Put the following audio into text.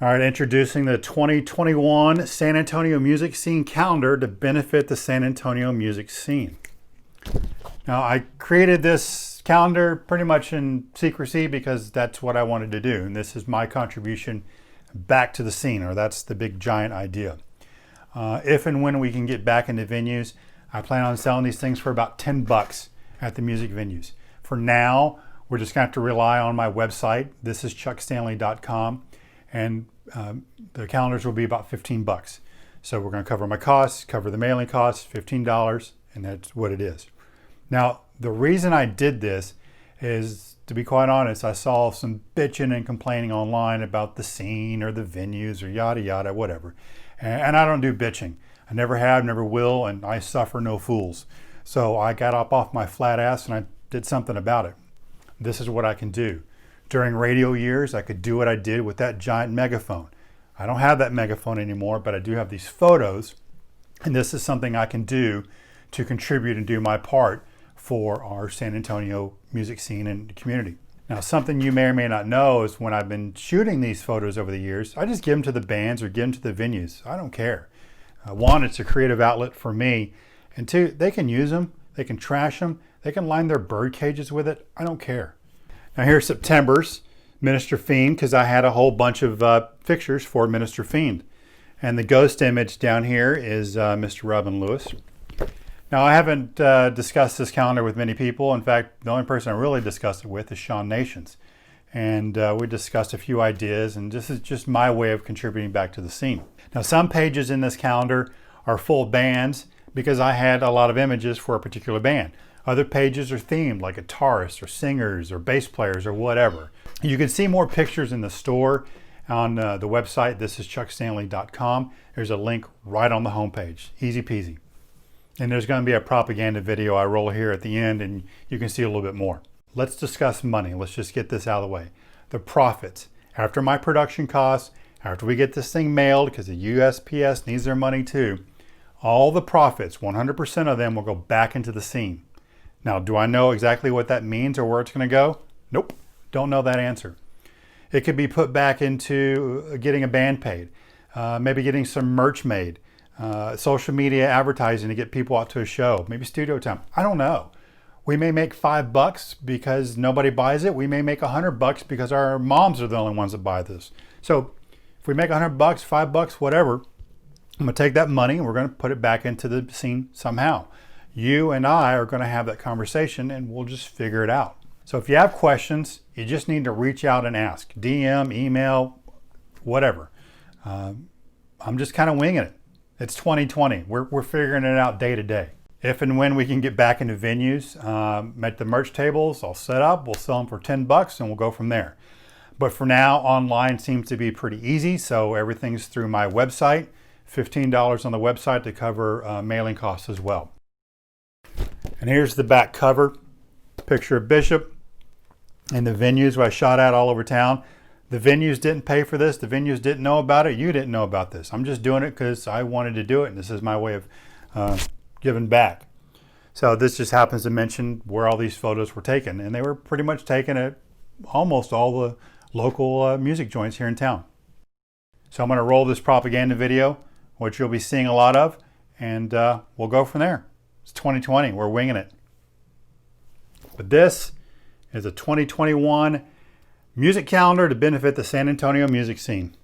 All right, introducing the 2021 San Antonio Music Scene Calendar to benefit the San Antonio music scene. Now, I created this calendar pretty much in secrecy because that's what I wanted to do. And this is my contribution back to the scene, or that's the big giant idea. If and when we can get back into venues, I plan on selling these things for about 10 bucks at the music venues. For now, we're just going to have to rely on my website. This is chuckstanley.com. And the calendars will be about 15 bucks. So we're going to cover my costs, cover the mailing costs, $15, and that's what it is. Now, the reason I did this is, to be quite honest, I saw some bitching and complaining online about the scene or the venues or yada yada, whatever. And I don't do bitching. I never have, never will, and I suffer no fools. So I got up off my flat ass and I did something about it. This is what I can do. During radio years, I could do what I did with that giant megaphone. I don't have that megaphone anymore, but I do have these photos, and this is something I can do to contribute and do my part for our San Antonio music scene and community. Now, something you may or may not know is when I've been shooting these photos over the years, I just give them to the bands or give them to the venues. I don't care. One, it's a creative outlet for me, and two, they can use them, they can trash them, they can line their bird cages with it. I don't care. Now here's September's Minister Fiend, because I had a whole bunch of pictures for Minister Fiend. And the ghost image down here is Mr. Robin Lewis. Now I haven't discussed this calendar with many people. In fact, the only person I really discussed it with is Sean Nations. And we discussed a few ideas, and this is just my way of contributing back to the scene. Now some pages in this calendar are full bands because I had a lot of images for a particular band. Other pages are themed, like guitarists or singers or bass players or whatever. You can see more pictures in the store on the website. This is chuckstanley.com. There's a link right on the homepage. Easy peasy. And there's going to be a propaganda video I roll here at the end, and you can see a little bit more. Let's discuss money. Let's just get this out of the way. The profits. After my production costs, after we get this thing mailed, because the USPS needs their money too, all the profits, 100% of them will go back into the scene. Now, do I know exactly what that means or where it's going to go? Nope, don't know that answer. It could be put back into getting a band paid, maybe getting some merch made, social media advertising to get people out to a show, maybe studio time. I don't know. We may make $5 because nobody buys it. We may make $100 because our moms are the only ones that buy this. So if we make $100, $5, whatever, I'm going to take that money and we're going to put it back into the scene somehow. You and I are going to have that conversation and we'll just figure it out. So if you have questions, you just need to reach out and ask. DM, email, whatever. I'm just kind of winging it. It's 2020. We're figuring it out day to day. If and when we can get back into venues, at the merch tables, I'll set up, we'll sell them for 10 bucks and we'll go from there. But for now, online seems to be pretty easy. So everything's through my website, $15 on the website to cover mailing costs as well. And here's the back cover, picture of Bishop and the venues where I shot at all over town. The venues didn't pay for this. The venues didn't know about it. You didn't know about this. I'm just doing it because I wanted to do it, and this is my way of giving back. So this just happens to mention where all these photos were taken, and they were pretty much taken at almost all the local music joints here in town. So I'm going to roll this propaganda video, which you'll be seeing a lot of, and we'll go from there. It's 2020. We're winging it. But this is a 2021 music calendar to benefit the San Antonio music scene.